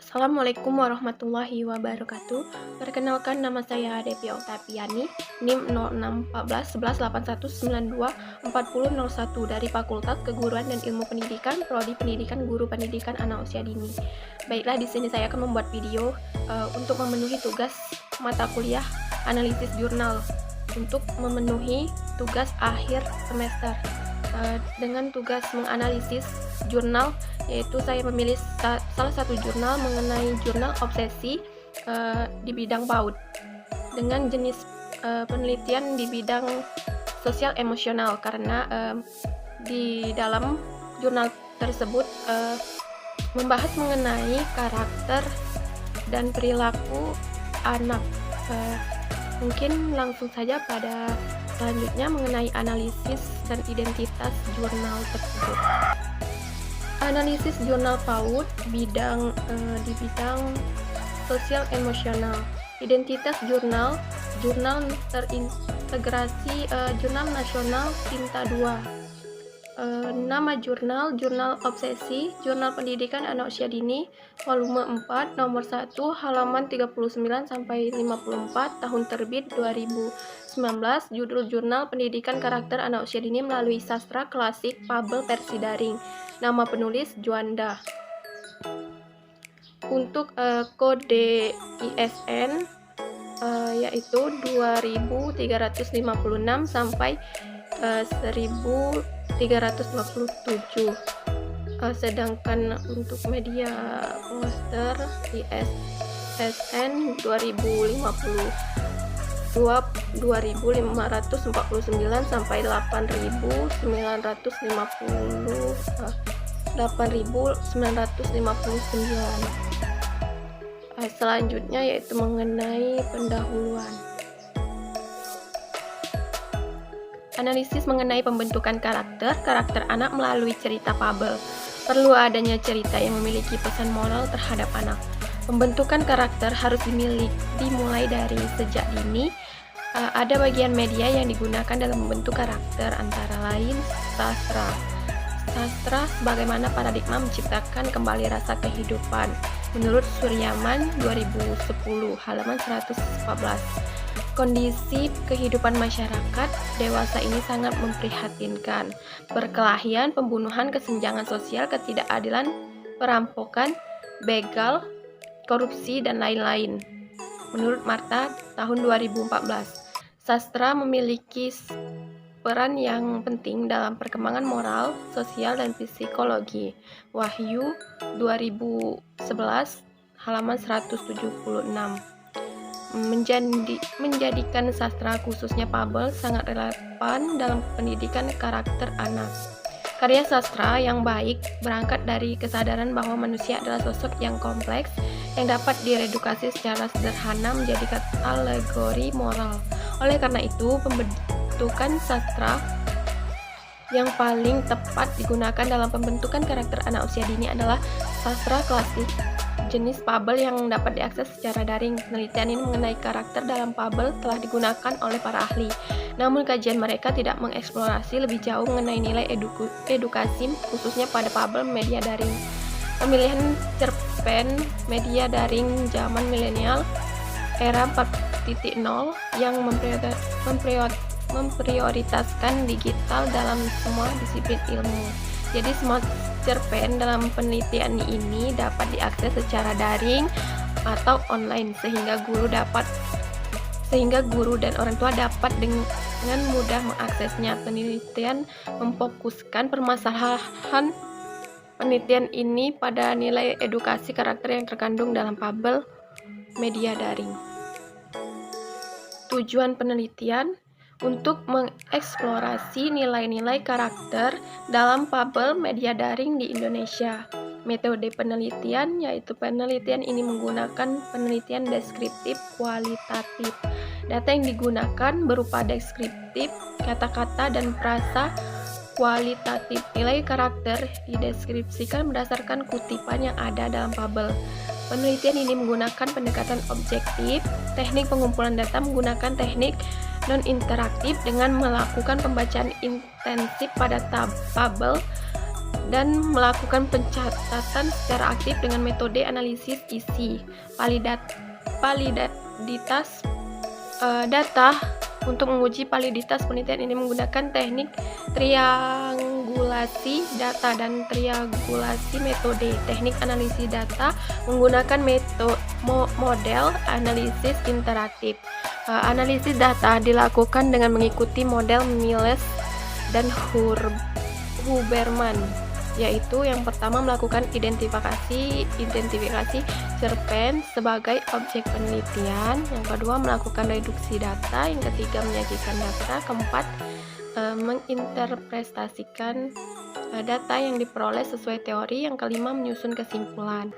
Assalamualaikum warahmatullahi wabarakatuh. Perkenalkan, nama saya Devi Oktaviani, NIM 06141181924001 dari Fakultas Keguruan dan Ilmu Pendidikan, Prodi Pendidikan Guru Pendidikan Anak Usia Dini. Baiklah, di sini saya akan membuat video untuk memenuhi tugas mata kuliah analisis jurnal untuk memenuhi tugas akhir semester. Dengan tugas menganalisis jurnal, yaitu saya memilih salah satu jurnal mengenai jurnal obsesi di bidang PAUD dengan jenis penelitian di bidang sosial emosional, karena di dalam jurnal tersebut membahas mengenai karakter dan perilaku anak. Mungkin langsung saja pada selanjutnya mengenai analisis dan identitas jurnal tersebut. Analisis jurnal PAUD di bidang sosial emosional. Identitas jurnal terintegrasi Jurnal Nasional Tinta II. Nama jurnal obsesi, Jurnal Pendidikan Anak Usia Dini, volume 4, nomor 1, halaman 39-54, tahun terbit 2019, judul Jurnal Pendidikan Karakter Anak Usia Dini melalui Sastra Klasik Fabel versi daring. Nama penulis Juanda. Untuk kode ISN yaitu 2356 sampai 1327. Sedangkan untuk media poster ISSN 2549 sampai 8959. Selanjutnya yaitu mengenai pendahuluan. Analisis mengenai pembentukan karakter anak melalui cerita fabel. Perlu adanya cerita yang memiliki pesan moral terhadap anak. Pembentukan karakter harus dimulai dari sejak dini. Ada bagian media yang digunakan dalam membentuk karakter, antara lain sastra. Sastra sebagaimana paradigma menciptakan kembali rasa kehidupan. Menurut Suryaman 2010, halaman 114. Kondisi kehidupan masyarakat dewasa ini sangat memprihatinkan. Perkelahian, pembunuhan, kesenjangan sosial, ketidakadilan, perampokan, begal, korupsi, dan lain-lain. Menurut Marta tahun 2014, sastra memiliki peran yang penting dalam perkembangan moral, sosial, dan psikologi. Wahyu 2011, halaman 176. Menjadikan sastra khususnya fabel sangat relevan dalam pendidikan karakter anak. Karya sastra yang baik berangkat dari kesadaran bahwa manusia adalah sosok yang kompleks yang dapat diredukasi secara sederhana menjadi alegori moral. Oleh karena itu, pembentukan sastra yang paling tepat digunakan dalam pembentukan karakter anak usia dini adalah sastra klasik jenis fabel yang dapat diakses secara daring. Penelitian ini mengenai karakter dalam fabel telah digunakan oleh para ahli. Namun kajian mereka tidak mengeksplorasi lebih jauh mengenai nilai edukasi khususnya pada fabel media daring. Pemilihan cerpen media daring zaman milenial era 4.0 yang memprioritaskan digital dalam semua disiplin ilmu. Jadi semua cerpen dalam penelitian ini dapat diakses secara daring atau online sehingga guru dan orang tua dapat dengan mudah mengaksesnya. Penelitian memfokuskan permasalahan penelitian ini pada nilai edukasi karakter yang terkandung dalam fabel media daring. Tujuan penelitian untuk mengeksplorasi nilai-nilai karakter dalam fabel media daring di Indonesia. Metode penelitian yaitu penelitian ini menggunakan penelitian deskriptif kualitatif. Data yang digunakan berupa deskriptif, kata-kata, dan frasa kualitatif. Nilai karakter dideskripsikan berdasarkan kutipan yang ada dalam fabel. Penelitian ini menggunakan pendekatan objektif. Teknik pengumpulan data menggunakan teknik non-interaktif dengan melakukan pembacaan intensif pada fabel dan melakukan pencatatan secara aktif dengan metode analisis isi validitas data. Untuk menguji validitas penelitian ini menggunakan teknik triangulasi data dan triangulasi metode. Teknik analisis data menggunakan model analisis interaktif. Analisis data dilakukan dengan mengikuti model Miles dan Huberman, yaitu yang pertama melakukan identifikasi cerpen sebagai objek penelitian, yang kedua melakukan reduksi data, yang ketiga menyajikan data, keempat menginterpretasikan data yang diperoleh sesuai teori, yang kelima menyusun kesimpulan.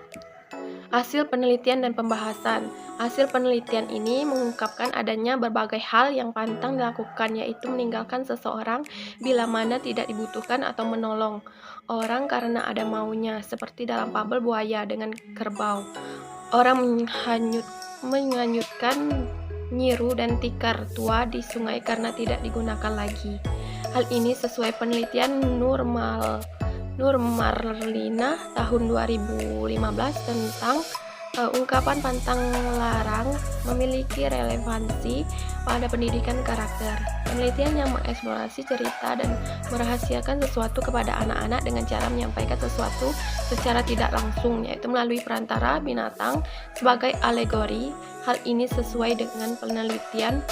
Hasil penelitian dan pembahasan. Hasil penelitian ini mengungkapkan adanya berbagai hal yang pantang dilakukan, yaitu meninggalkan seseorang bila mana tidak dibutuhkan atau menolong orang karena ada maunya, seperti dalam fabel buaya dengan kerbau. Orang menghanyutkan nyiru dan tikar tua di sungai karena tidak digunakan lagi. Hal ini sesuai penelitian Nur Marlina tahun 2015 tentang ungkapan pantang larang memiliki relevansi pada pendidikan karakter. Penelitian yang mengeksplorasi cerita dan merahasiakan sesuatu kepada anak-anak dengan cara menyampaikan sesuatu secara tidak langsung, yaitu melalui perantara binatang sebagai alegori. Hal ini sesuai dengan penelitian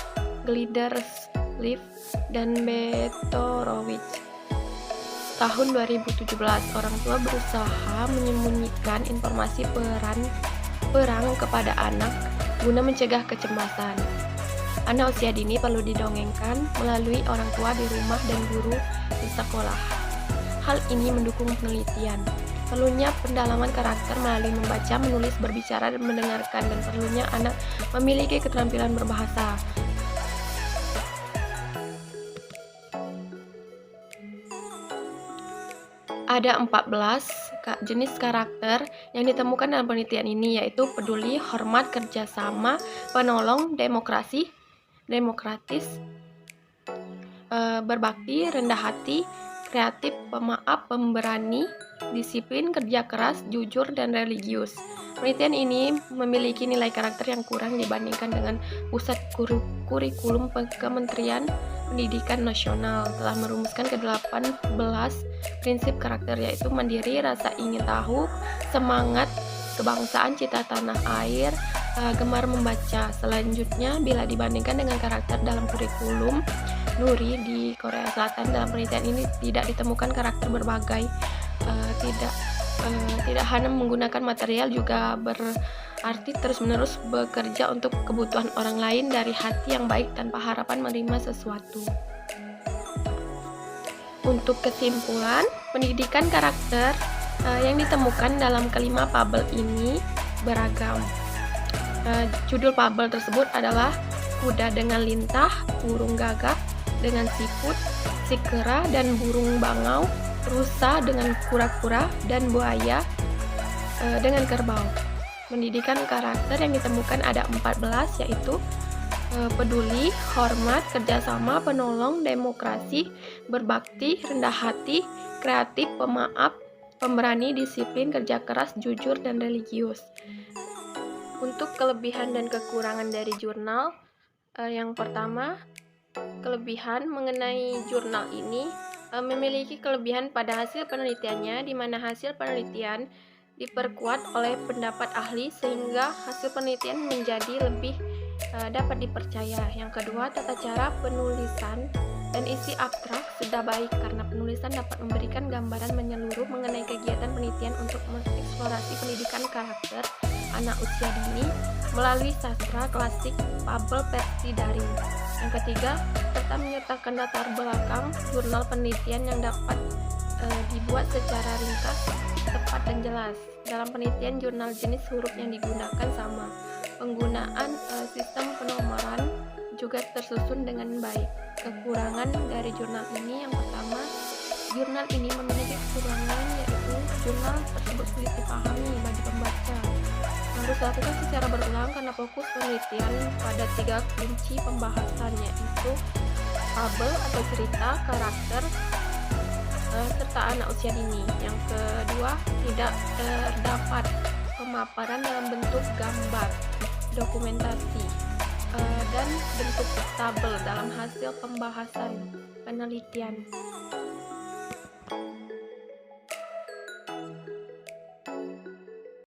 Glidersleeve dan Betorowicz tahun 2017. Orang tua berusaha menyembunyikan informasi perang kepada anak guna mencegah kecemasan. Anak usia dini perlu didongengkan melalui orang tua di rumah dan guru di sekolah. Hal ini mendukung penelitian. Perlunya pendalaman karakter melalui membaca, menulis, berbicara, dan mendengarkan, dan perlunya anak memiliki keterampilan berbahasa. Ada 14 jenis karakter yang ditemukan dalam penelitian ini, yaitu peduli, hormat, kerjasama, penolong, demokratis, berbakti, rendah hati, kreatif, pemaaf, pemberani, disiplin, kerja keras, jujur, dan religius. Penelitian ini memiliki nilai karakter yang kurang dibandingkan dengan pusat kurikulum Kementerian Pendidikan Nasional telah merumuskan ke-18 prinsip karakter, yaitu mandiri, rasa ingin tahu, semangat, kebangsaan, cita tanah air, gemar membaca. Selanjutnya, bila dibandingkan dengan karakter dalam kurikulum Nuri di Korea Selatan, dalam penelitian ini tidak ditemukan karakter berbagai, tidak hanya menggunakan material, juga berarti terus-menerus bekerja untuk kebutuhan orang lain dari hati yang baik tanpa harapan menerima sesuatu. Untuk kesimpulan, pendidikan karakter yang ditemukan dalam kelima fabel ini beragam. Judul fabel tersebut adalah Kuda dengan Lintah, Burung Gagak dengan Siput, Si Kera dan Burung Bangau, Rusa dengan Kura-kura, dan Buaya dengan Kerbau. Pendidikan karakter yang ditemukan ada 14, yaitu peduli, hormat, kerjasama, penolong, demokrasi, berbakti, rendah hati, kreatif, pemaaf, pemberani, disiplin, kerja keras, jujur, dan religius. Untuk kelebihan dan kekurangan dari jurnal, yang pertama, kelebihan mengenai jurnal ini memiliki kelebihan pada hasil penelitiannya, di mana hasil penelitian diperkuat oleh pendapat ahli sehingga hasil penelitian menjadi lebih dapat dipercaya. Yang kedua, tata cara penulisan dan isi abstrak sudah baik karena penulisan dapat memberikan gambaran menyeluruh mengenai kegiatan penelitian untuk mengeksplorasi pendidikan karakter anak usia dini melalui sastra klasik fabel versi daring. Yang ketiga, serta menyertakan latar belakang jurnal penelitian yang dapat dibuat secara ringkas, tepat, dan jelas. Dalam penelitian, jurnal jenis huruf yang digunakan sama. Penggunaan sistem penomoran juga tersusun dengan baik. Kekurangan dari jurnal ini, yang pertama, jurnal ini memiliki kekurangan, yaitu jurnal tersebut sulit dipahami bagi pembaca. Harus dilakukan secara berulang karena fokus penelitian pada 3 kunci pembahasan, yaitu fabel atau cerita, karakter, serta anak usia dini. Yang kedua, tidak terdapat pemaparan dalam bentuk gambar, dokumentasi, dan bentuk tabel dalam hasil pembahasan penelitian.